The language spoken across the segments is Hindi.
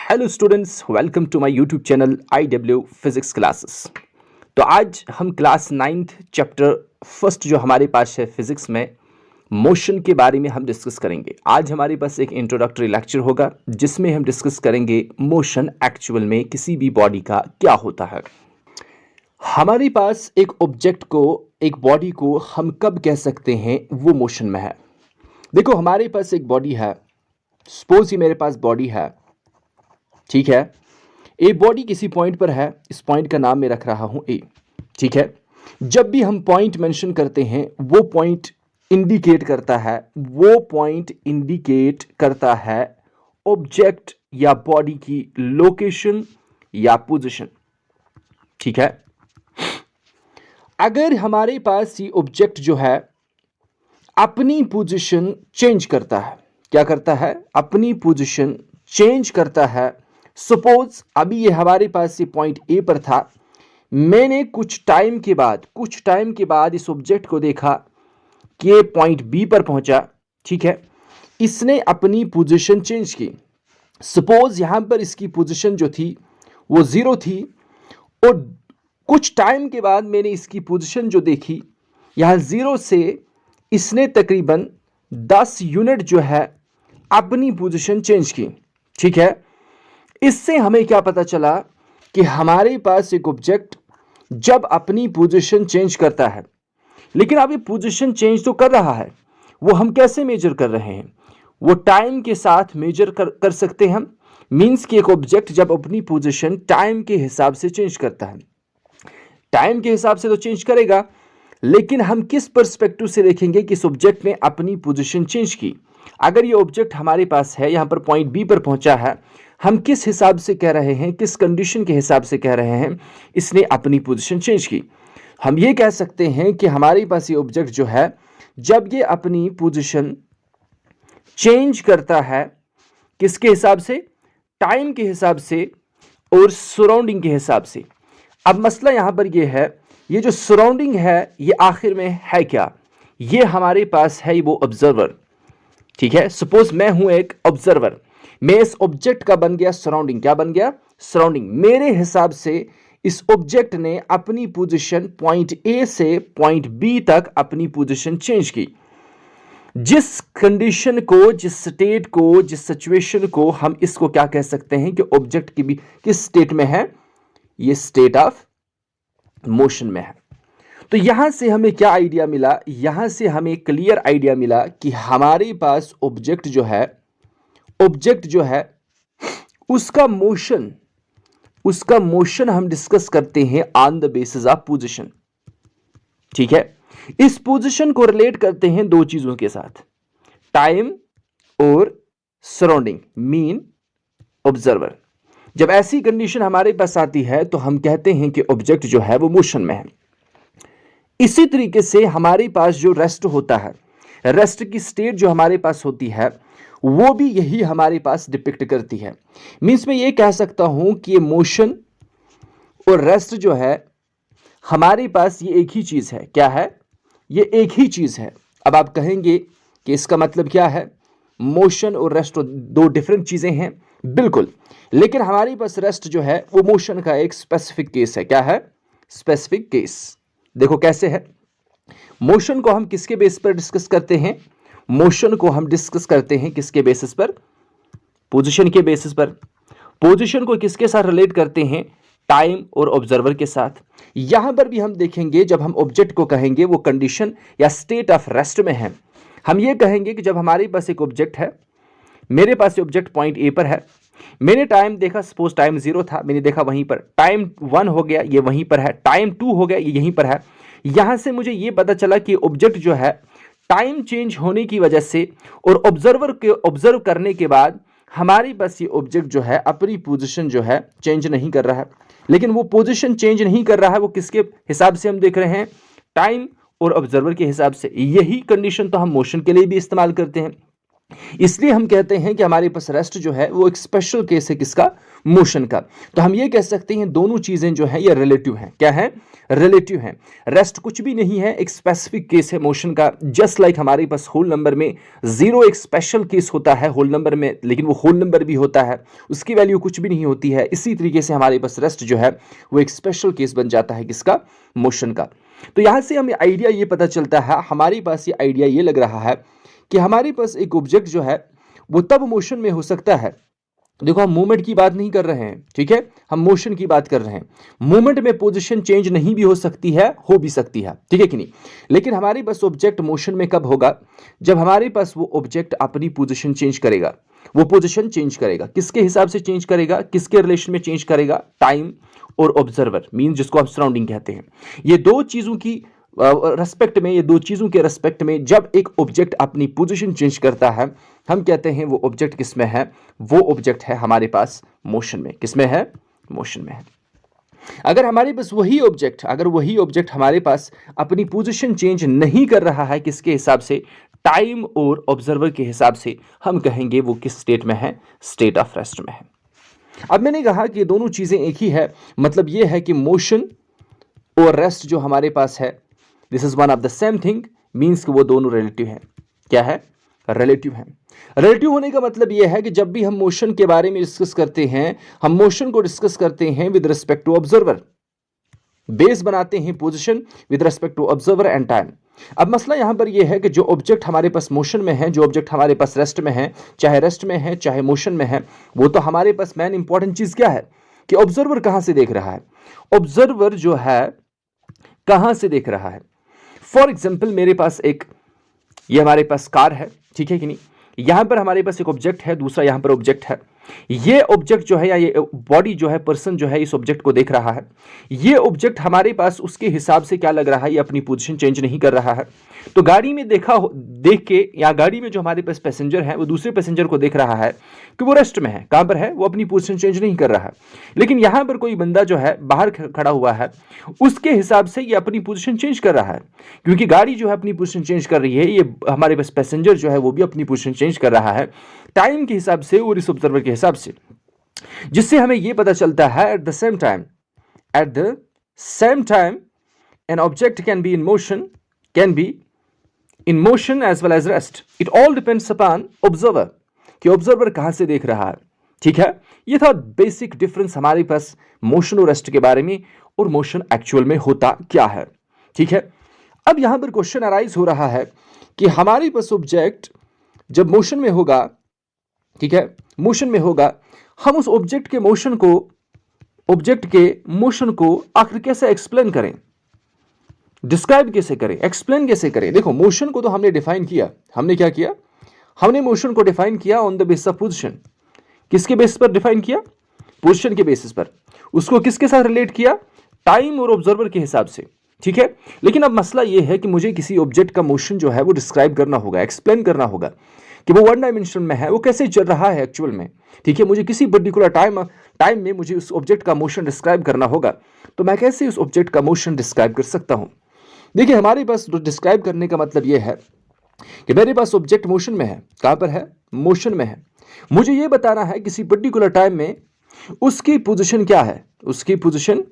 Hello students, welcome to my YouTube channel IW physics classes. तो आज हम क्लास 9th चैप्टर फर्स्ट जो हमारे पास है फिजिक्स में मोशन के बारे में हम डिस्कस करेंगे। आज हमारे पास एक इंट्रोडक्टरी लेक्चर होगा जिसमें हम डिस्कस करेंगे मोशन एक्चुअल में किसी भी बॉडी का क्या होता है। हमारे पास एक ऑब्जेक्ट को, एक बॉडी को हम कब कह सकते हैं वो मोशन में है। देखो, हमारे पास एक बॉडी है, सपोज ही मेरे पास बॉडी है, ठीक है। ए बॉडी किसी पॉइंट पर है, इस पॉइंट का नाम मैं रख रहा हूं ए, ठीक है। जब भी हम पॉइंट मेंशन करते हैं वो पॉइंट इंडिकेट करता है ऑब्जेक्ट या बॉडी की लोकेशन या पोजीशन, ठीक है। अगर हमारे पास ये ऑब्जेक्ट जो है अपनी पोजीशन चेंज करता है, क्या करता है? अपनी पोजीशन चेंज करता है। सपोज अभी ये हमारे पास ये पॉइंट ए पर था, मैंने कुछ टाइम के बाद इस ऑब्जेक्ट को देखा कि ये पॉइंट बी पर पहुंचा, ठीक है। इसने अपनी पोजीशन चेंज की। सपोज यहां पर इसकी पोजीशन जो थी वो 0 थी और कुछ टाइम के बाद मैंने इसकी पोजीशन जो देखी, यहां 0 से इसने तकरीबन 10 यूनिट जो है अपनी पोजीशन चेंज की, ठीक है। इससे हमें क्या पता चला कि हमारे पास एक ऑब्जेक्ट जब अपनी पोजीशन चेंज करता है, लेकिन अब ये पोजीशन चेंज तो कर रहा है, वो हम कैसे मेजर कर रहे हैं? वो टाइम के साथ मेजर कर सकते हैं हम। मींस कि एक ऑब्जेक्ट जब अपनी पोजीशन टाइम के हिसाब से चेंज करता है, टाइम के हिसाब से तो चेंज करेगा, लेकिन हम किस पर्सपेक्टिव से देखेंगे कि इस ऑब्जेक्ट ने अपनी पोजीशन चेंज की। अगर ये ऑब्जेक्ट हमारे पास है, यहां पर पॉइंट बी पर पहुंचा है, हम किस हिसाब से कह रहे हैं, किस कंडीशन के हिसाब से कह रहे हैं इसने अपनी पोजीशन चेंज की? हम ये कह सकते हैं कि हमारे पास ये ऑब्जेक्ट जो है जब ये अपनी पोजीशन चेंज करता है, किसके हिसाब से? टाइम के हिसाब से और सराउंडिंग के हिसाब से। अब मसला यहां पर ये है, ये जो सराउंडिंग है ये आखिर में है क्या? ये हमारे पास है वो ऑब्जर्वर, ठीक है। सपोज मैं हूं एक ऑब्जर्वर, मैं इस ऑब्जेक्ट का बन गया सराउंडिंग। क्या बन गया? सराउंडिंग। मेरे हिसाब से इस ऑब्जेक्ट ने अपनी पोजीशन पॉइंट ए से पॉइंट बी तक अपनी पोजीशन चेंज की। जिस कंडीशन को, जिस स्टेट को, जिस सिचुएशन को, हम इसको क्या कह सकते हैं कि ऑब्जेक्ट की भी किस स्टेट में है? ये स्टेट ऑफ मोशन में है। तो यहां से हमें क्या आइडिया मिला? यहां से हमें क्लियर आइडिया मिला कि हमारे पास ऑब्जेक्ट जो है उसका मोशन हम डिस्कस करते हैं on the basis of position, ठीक है। इस पोजीशन को रिलेट करते हैं दो चीजों के साथ, टाइम और सराउंडिंग, मीन ऑब्जर्वर। जब ऐसी कंडीशन हमारे पास आती है तो हम कहते हैं कि ऑब्जेक्ट जो है वो मोशन में है। इसी तरीके से हमारे पास जो रेस्ट होता है, रेस्ट की स्टेट जो हमारे पास होती है वो भी यही हमारे पास डिपिक्ट करती है। मींस मैं ये कह सकता हूं कि ये मोशन और रेस्ट जो है हमारे पास ये एक ही चीज है। क्या है? ये एक ही चीज है। अब आप कहेंगे कि इसका मतलब क्या है? मोशन और रेस्ट दो डिफरेंट चीजें हैं। बिल्कुल, लेकिन हमारे पास रेस्ट जो है वो मोशन का एक स्पेसिफिक केस है। क्या है? Specific case. देखो कैसे है। मोशन को हम किसके बेस पर डिस्कस करते हैं? मोशन को हम डिस्कस करते हैं किसके बेसिस पर? पोजीशन के बेसिस पर। पोजीशन को किसके साथ रिलेट करते हैं? टाइम और ऑब्जर्वर के साथ। यहां पर भी हम देखेंगे, जब हम ऑब्जेक्ट को कहेंगे वो कंडीशन या स्टेट ऑफ रेस्ट में है, हम ये कहेंगे कि जब हमारे पास एक ऑब्जेक्ट है, मेरे पास ऑब्जेक्ट पॉइंट ए पर है, मैंने टाइम देखा, सपोज टाइम 0 था, मैंने देखा वहीं पर, टाइम 1 हो गया, ये वहीं पर है, टाइम 2 हो गया, ये यहीं पर है। यहां से मुझे ये पता चला कि ऑब्जेक्ट जो है टाइम चेंज होने की वजह से और ऑब्जर्वर के ऑब्जर्व करने के बाद हमारे पास ये ऑब्जेक्ट जो है अपनी पोजीशन जो है चेंज नहीं कर रहा है। लेकिन वो पोजीशन चेंज नहीं कर रहा है, वो किसके हिसाब से हम देख रहे हैं? टाइम और ऑब्जर्वर के हिसाब से। यही कंडीशन तो हम मोशन के लिए भी इस्तेमाल करते हैं। इसलिए हम कहते हैं कि हमारे पास रेस्ट जो है वो एक स्पेशल केस है किसका, मोशन का। तो हम ये कह सकते हैं दोनों चीजें जो है ये रिलेटिव हैं। क्या है, रिलेटिव हैं। रेस्ट कुछ भी नहीं है, एक स्पेसिफिक केस है मोशन का। जस्ट लाइक हमारे पास होल नंबर में जीरो एक स्पेशल केस होता है होल नंबर में, लेकिन वो होल नंबर भी होता है, उसकी वैल्यू कुछ भी नहीं होती है। इसी तरीके से हमारे पास रेस्ट जो है वो एक स्पेशल केस बन जाता है किसका, मोशन का। तो यहां से हमें आइडिया ये पता चलता है, हमारे पास ये आइडिया ये लग रहा है कि हमारे पास एक ऑब्जेक्ट जो है वो तब मोशन में हो सकता है। देखो हम मूवमेंट की बात नहीं कर रहे हैं, ठीक है, हम मोशन की बात कर रहे हैं। मूवमेंट में पोजीशन चेंज नहीं भी हो सकती है, हो भी सकती है, ठीक है कि नहीं। लेकिन हमारे पास ऑब्जेक्ट मोशन में कब होगा, जब हमारे पास वो ऑब्जेक्ट अपनी पोजीशन चेंज करेगा। वो पोजीशन चेंज करेगा, किसके हिसाब से चेंज करेगा, किसके रिलेशन में चेंज करेगा, टाइम और ऑब्जर्वर, मीन जिसको हम सराउंडिंग कहते हैं। ये दो चीजों की रेस्पेक्ट में, ये दो चीजों के रेस्पेक्ट में जब एक ऑब्जेक्ट अपनी पोजीशन चेंज करता है, हम कहते हैं वो ऑब्जेक्ट किस में है, वो ऑब्जेक्ट है हमारे पास मोशन में। किस में है, मोशन में है। अगर हमारे पास वही ऑब्जेक्ट, अगर वही ऑब्जेक्ट हमारे पास अपनी पोजीशन चेंज नहीं कर रहा है, किसके हिसाब से, टाइम और ऑब्जर्वर के हिसाब से, हम कहेंगे वो किस स्टेट में है, स्टेट ऑफ रेस्ट में है। अब मैंने कहा कि ये दोनों चीजें एक ही है, मतलब ये है कि मोशन और रेस्ट जो हमारे पास है, this is one of the same thing, means कि वो दोनों रिलेटिव हैं। क्या है, रिलेटिव हैं। रिलेटिव होने का मतलब यह है कि जब भी हम मोशन के बारे में डिस्कस करते हैं, हम मोशन को डिस्कस करते हैं with respect to observer, base बनाते हैं position with respect to observer and time. अब मसला यहां पर यह है कि जो ऑब्जेक्ट हमारे पास मोशन में है, जो ऑब्जेक्ट हमारे पास रेस्ट में है, चाहे रेस्ट में है चाहे मोशन में है, वो तो हमारे पास मेन इंपॉर्टेंट चीज क्या है कि ऑब्जर्वर कहां से देख रहा है। ऑब्जर्वर जो है कहां से देख रहा है। फॉर एग्जाम्पल मेरे पास एक, ये हमारे पास कार है, ठीक है कि नहीं। यहां पर हमारे पास एक ऑब्जेक्ट है, दूसरा यहां पर ऑब्जेक्ट है। ये ऑब्जेक्ट जो है या ये बॉडी जो है, पर्सन जो है इस ऑब्जेक्ट को देख रहा है। ये ऑब्जेक्ट हमारे पास उसके हिसाब से क्या लग रहा है, ये अपनी पोजीशन चेंज नहीं कर रहा है। तो गाड़ी में देख के, या गाड़ी में जो हमारे पास पैसेंजर है वो दूसरे पैसेंजर को देख रहा है कि वो रेस्ट में है, कहां पर है, वो अपनी पोजीशन चेंज नहीं कर रहा है। लेकिन यहां पर कोई बंदा जो है बाहर खड़ा हुआ है, उसके हिसाब से ये अपनी पोजीशन चेंज कर रहा है, क्योंकि गाड़ी जो है अपनी पोजीशन चेंज कर रही है, ये हमारे पास पैसेंजर जो है वो भी अपनी पोजीशन चेंज कर रहा है टाइम के हिसाब से और इस ऑब्जर्वर के हिसाब से। जिससे हमें यह पता चलता है at the same time an object can be in motion as well as rest. It all depends upon observer, कि ऑब्जर्वर कहां से देख रहा है। ठीक है, ये था बेसिक डिफरेंस हमारे पास मोशन और रेस्ट के बारे में, और मोशन एक्चुअल में होता क्या है। ठीक है, अब यहां पर क्वेश्चन अराइज हो रहा है कि हमारे पास ऑब्जेक्ट जब मोशन में होगा, ठीक है, मोशन में होगा, हम उस ऑब्जेक्ट के मोशन को आखिर कैसे एक्सप्लेन करें, डिस्क्राइब कैसे करें, एक्सप्लेन कैसे करें। देखो मोशन को तो हमने डिफाइन किया, हमने क्या किया, हमने मोशन को डिफाइन किया on the basis of position. किसके बेसिस पर डिफाइन किया, पोजीशन के बेसिस पर। उसको किसके साथ रिलेट किया, टाइम और ऑब्जर्वर के हिसाब से। ठीक है, लेकिन अब मसला यह है कि मुझे किसी ऑब्जेक्ट का मोशन जो है वो डिस्क्राइब करना होगा, एक्सप्लेन करना होगा कि वो वन डायमेंशन में है, वो कैसे चल रहा है एक्चुअल में। ठीक है, मुझे किसी पर्टिकुलर टाइम में मुझे उस ऑब्जेक्ट का मोशन डिस्क्राइब करना होगा, तो मैं कैसे उस ऑब्जेक्ट का मोशन डिस्क्राइब कर सकता हूं। देखिए हमारे पास डिस्क्राइब करने का मतलब यह है कि मेरे पास ऑब्जेक्ट मोशन में है, कहां पर है, मोशन में है। मुझे यह बताना है किसी पर्टिकुलर टाइम में उसकी पोजीशन क्या है, उसकी पोजीशन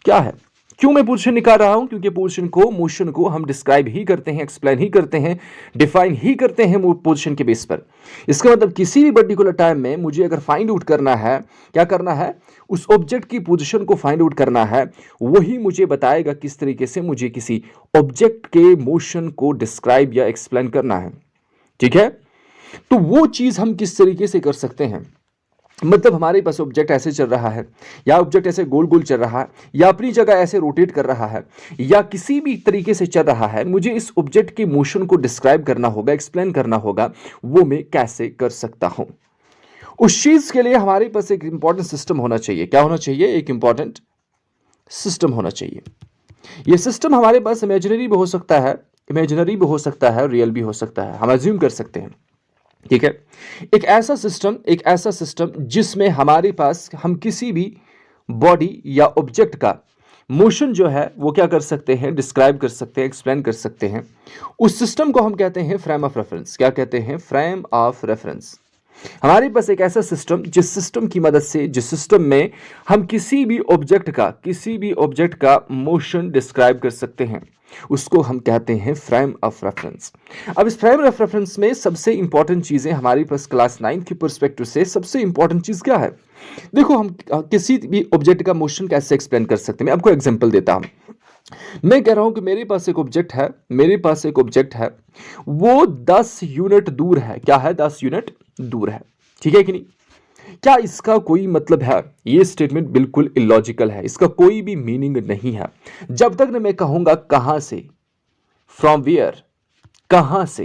क्या है। क्यों मैं पोजीशन निकाल रहा हूं, क्योंकि पोजीशन को, मोशन को हम डिस्क्राइब ही करते हैं, एक्सप्लेन ही करते हैं, डिफाइन ही करते हैं पोजीशन के बेस पर। इसका मतलब किसी भी पर्टिकुलर टाइम में मुझे अगर फाइंड आउट करना है, क्या करना है, उस ऑब्जेक्ट की पोजीशन को फाइंड आउट करना है, वही मुझे बताएगा किस तरीके से मुझे किसी ऑब्जेक्ट के मोशन को डिस्क्राइब या एक्सप्लेन करना है। ठीक है, तो वो चीज हम किस तरीके से कर सकते हैं, मतलब हमारे पास ऑब्जेक्ट ऐसे चल रहा है, या ऑब्जेक्ट ऐसे गोल गोल चल रहा है, या अपनी जगह ऐसे रोटेट कर रहा है, या किसी भी तरीके से चल रहा है, मुझे इस ऑब्जेक्ट के मोशन को डिस्क्राइब करना होगा, एक्सप्लेन करना होगा, वो मैं कैसे कर सकता हूं। उस चीज के लिए हमारे पास एक इंपॉर्टेंट सिस्टम होना चाहिए। क्या होना चाहिए, एक इंपॉर्टेंट सिस्टम होना चाहिए। यह सिस्टम हमारे पास इमेजिनरी भी हो सकता है, रियल भी हो सकता है, हम अज्यूम कर सकते हैं। ठीक है, एक ऐसा सिस्टम जिसमें हमारे पास हम किसी भी बॉडी या ऑब्जेक्ट का मोशन जो है वो क्या कर सकते हैं, डिस्क्राइब कर सकते हैं, एक्सप्लेन कर सकते हैं। उस सिस्टम को हम कहते हैं फ्रेम ऑफ रेफरेंस। क्या कहते हैं? Frame of reference. हमारे पास एक ऐसा सिस्टम, जिस सिस्टम की मदद से, जिस सिस्टम में हम किसी भी ऑब्जेक्ट का मोशन डिस्क्राइब कर सकते हैं, उसको हम कहते हैं फ्रेम ऑफ रेफरेंस। अब इस फ्रेम ऑफ रेफरेंस में सबसे इंपॉर्टेंट चीजें हमारे पास क्लास 9 की पर्सपेक्टिव से सबसे इंपॉर्टेंट चीज क्या है? देखो, हम किसी भी ऑब्जेक्ट का मोशन कैसे एक्सप्लेन कर सकते हैं। मैं आपको एग्जांपल देता हूं। मैं कह रहा हूं कि मेरे पास एक ऑब्जेक्ट है, वो 10 यूनिट दूर है। क्या है? 10 यूनिट दूर है। ठीक है कि नहीं? क्या इसका कोई मतलब है? ये स्टेटमेंट बिल्कुल इलॉजिकल है, इसका कोई भी मीनिंग नहीं है। जब तक न मैं कहूंगा कहां से, फ्रॉम वेयर, कहां से,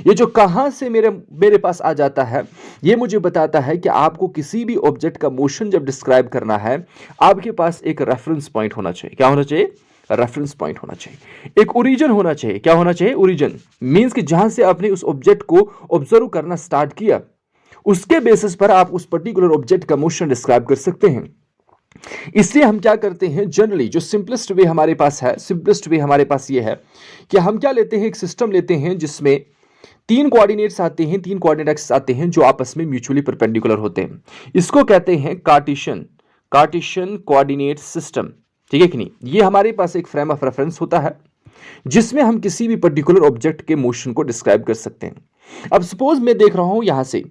ये जो कहां से मेरे पास आ जाता है, ये मुझे बताता है कि आपको किसी भी ऑब्जेक्ट का मोशन जब डिस्क्राइब करना है, आपके पास एक रेफरेंस पॉइंट होना चाहिए। क्या होना चाहिए? रेफरेंस पॉइंट होना चाहिए। एक ओरिजिन होना चाहिए। क्या होना चाहिए? ओरिजिन मींस कि जहां से आपने उस ऑब्जेक्ट को ऑब्जर्व करना स्टार्ट किया, उसके बेसिस पर आप उस पर्टिकुलर ऑब्जेक्ट का मोशन डिस्क्राइब कर सकते हैं। इसलिए हम क्या करते हैं, जनरली जो सिंपलेस्ट वे हमारे पास है, सिंपलेस्ट वे हमारे पास ये है कि हम क्या लेते हैं, एक सिस्टम लेते हैं जिसमें तीन कोऑर्डिनेट्स आते हैं, तीन कोऑर्डिनेट एक्सिस आते हैं जो आपस में म्यूचुअली परपेंडिकुलर होते हैं। इसको कहते हैं कार्टेशियन कोऑर्डिनेट सिस्टम। ठीक है कि नहीं? ये हमारे पास एक फ्रेम ऑफ रेफरेंस होता है जिसमें हम किसी भी पर्टिकुलर ऑब्जेक्ट के मोशन को डिस्क्राइब कर सकते हैं। अब सपोज मैं देख रहा हूं यहां से,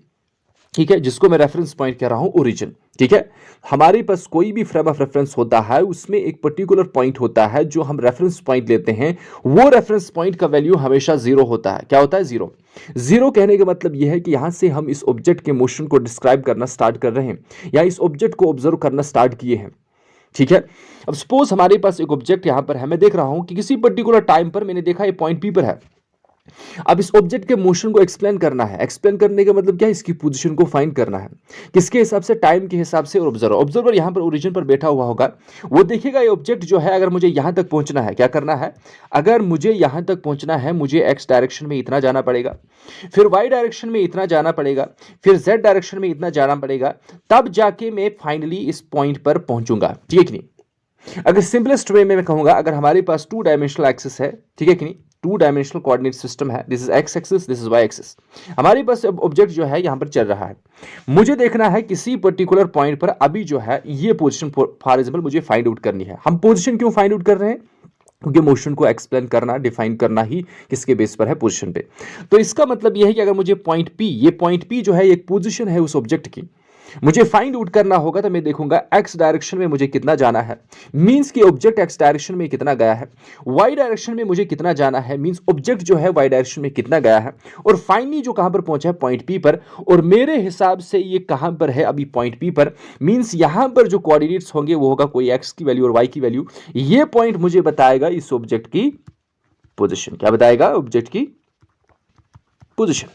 ठीक है, जिसको मैं रेफरेंस पॉइंट कह रहा हूं ओरिजिन। ठीक है, हमारे पास कोई भी फ्रेम ऑफ रेफरेंस होता है, उसमें एक पर्टिकुलर पॉइंट होता है जो हम रेफरेंस पॉइंट लेते हैं। वो रेफरेंस पॉइंट का वैल्यू हमेशा जीरो होता है। क्या होता है? जीरो। जीरो कहने का मतलब यह है कि यहां से हम इस ऑब्जेक्ट के मोशन को डिस्क्राइब करना स्टार्ट कर रहे हैं, या इस ऑब्जेक्ट को ऑब्जर्व करना स्टार्ट किए हैं। ठीक है, अब सपोज हमारे पास एक ऑब्जेक्ट यहां पर है, मैं देख रहा हूं कि किसी पर्टिकुलर टाइम पर मैंने देखा ये पॉइंट पी पर है। अब इस ऑब्जेक्ट के मोशन को एक्सप्लेन करना है। एक्सप्लेन करने का मतलब क्या है? इसकी पोजीशन को फाइंड करना है। किसके हिसाब से? टाइम के हिसाब से। और ऑब्जर्वर यहां पर ओरिजिन पर बैठा हुआ होगा, वो देखेगा ये ऑब्जेक्ट जो है, अगर मुझे यहां तक पहुंचना है, क्या करना है? अगर मुझे यहां तक पहुंचना है, मुझे एक्स डायरेक्शन में इतना जाना पड़ेगा, फिर वाई डायरेक्शन में इतना जाना पड़ेगा, फिर जेड डायरेक्शन में इतना जाना पड़ेगा, तब जाके मैं फाइनली इस पॉइंट पर पहुंचूंगा। ठीक है कि नहीं? अगर सिंपलेस्ट वे में मैं कहूंगा, अगर हमारे पास 2 डायमेंशनल एक्सिस है, ठीक है कि नहीं, 2 डायमेंशनल कोऑर्डिनेट सिस्टम है, this is X axis, this is Y axis. हमारे पास अब ऑब्जेक्ट जो है यहां पर चल रहा है, मुझे देखना है किसी पर्टिकुलर पॉइंट पर अभी जो है ये पोजीशन फॉर एग्जांपल मुझे फाइंड आउट करनी है। हम पोजीशन क्यों फाइंड आउट कर रहे हैं? क्योंकि मोशन को एक्सप्लेन करना, डिफाइन करना ही किसके बेस पर है? पोजीशन पे। तो इसका मतलब यह है कि अगर मुझे पॉइंट पी, ये पॉइंट पी जो है एक पोजीशन है उस ऑब्जेक्ट की, मुझे फाइंड आउट करना होगा, तो मैं देखूंगा एक्स डायरेक्शन में मुझे कितना जाना है, मींस कि ऑब्जेक्ट एक्स डायरेक्शन में कितना गया है। वाई डायरेक्शन में मुझे कितना जाना है, मींस ऑब्जेक्ट जो है वाई डायरेक्शन में कितना गया है। और फाइनली जो कहां पर पहुंचा है? पॉइंट पी पर। और मेरे हिसाब से ये कहां पर है? अभी पॉइंट पी पर। मींस यहां पर जो कोऑर्डिनेट्स होंगे वो होगा कोई एक्स की वैल्यू और वाई की वैल्यू। ये पॉइंट मुझे बताएगा इस ऑब्जेक्ट की पोजीशन। क्या बताएगा? ऑब्जेक्ट की पोजीशन।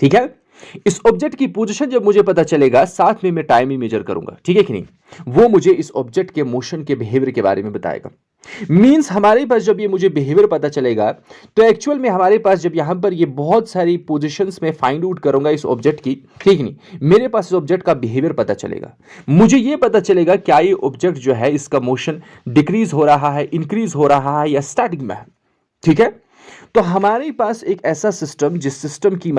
ठीक है, इस ऑब्जेक्ट की पोजीशन जब मुझे पता चलेगा, साथ में मैं टाइम ही मेजर करूंगा। ठीक है कि नहीं? वो मुझे इस ऑब्जेक्ट के मोशन के बिहेवियर के बारे में बताएगा। मींस हमारे पास जब ये मुझे बिहेवियर पता चलेगा, तो एक्चुअल में हमारे पास जब यहां पर ये बहुत सारी पोजीशंस में फाइंड आउट करूंगा इस ऑब्जेक्ट की, ठीक नहीं, मेरे पास इस ऑब्जेक्ट का बिहेवियर पता चलेगा। मुझे ये पता चलेगा क्या ये ऑब्जेक्ट जो है इसका मोशन डिक्रीज हो रहा है, इंक्रीज हो रहा है, या स्टैटिक में है। ठीक है, तो हमारे पास एक ऐसा सिस्टम जिस सिस्टम की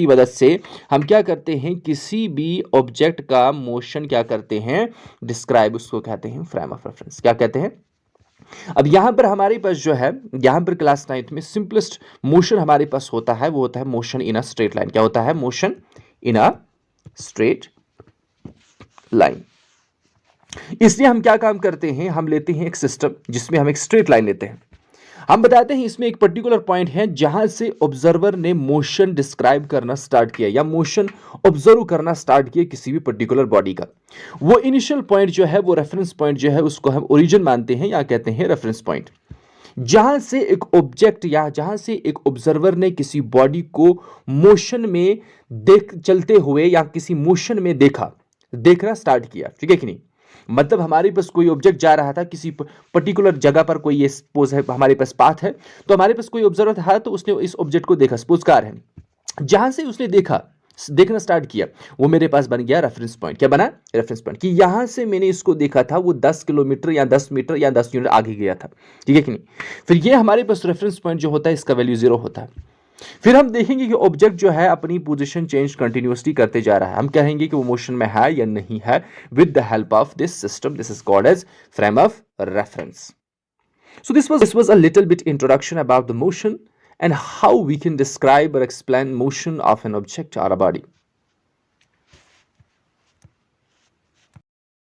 मदद से हम क्या करते हैं, किसी भी ऑब्जेक्ट का मोशन क्या करते हैं? डिस्क्राइब, उसको कहते हैं फ्रेम ऑफ रेफरेंस। क्या कहते हैं? अब यहां पर हमारे पास जो है, यहां पर क्लास 9 में सिंपलेस्ट मोशन हमारे पास होता है, वो होता है motion in a straight line. क्या होता है? Motion in a straight line. इसलिए हम क्या काम करते हैं, हम लेते हैं एक सिस्टम जिसमें हम एक स्ट्रेट लाइन लेते हैं। हम बताते हैं इसमें एक पर्टिकुलर पॉइंट है जहां से ऑब्जर्वर ने मोशन डिस्क्राइब करना स्टार्ट किया, या मोशन ऑब्जर्व करना स्टार्ट किया किसी भी पर्टिकुलर बॉडी का। वो इनिशियल पॉइंट जो है, वो रेफरेंस पॉइंट जो है, उसको हम ओरिजिन मानते हैं या कहते हैं रेफरेंस पॉइंट। जहां से एक ऑब्जेक्ट या जहां से एक ऑब्जर्वर ने किसी बॉडी को मोशन में चलते हुए या किसी मोशन में देखना स्टार्ट किया। ठीक है कि नहीं? मतलब हमारे पास कोई ऑब्जेक्ट जा रहा था किसी पर्टिकुलर जगह पर, कोई ये सपोज है हमारे पास पाथ है, तो हमारे पास कोई ऑब्जर्वर था, तो उसने इस ऑब्जेक्ट को देखा, सपोज कार है, जहां से उसने देखा देखना स्टार्ट किया, वो मेरे पास बन गया रेफरेंस पॉइंट। क्या बना? रेफरेंस पॉइंट, कि यहां से मैंने इसको देखा था, वो 10 किलोमीटर या 10 मीटर या 10 यूनिट आगे गया था, ठीक है कि नहीं? फिर ये हमारे पास रेफरेंस पॉइंट जो होता है, इसका वैल्यू 0 होता है। फिर हम देखेंगे कि ऑब्जेक्ट जो है अपनी पोजीशन चेंज कंटिन्यूअसली करते जा रहा है। हम कहेंगे कि वो मोशन में है या नहीं है, with the help of this system. This is called as frame of reference. So this was a little bit introduction about the motion and how we can describe or explain motion of an object or a body.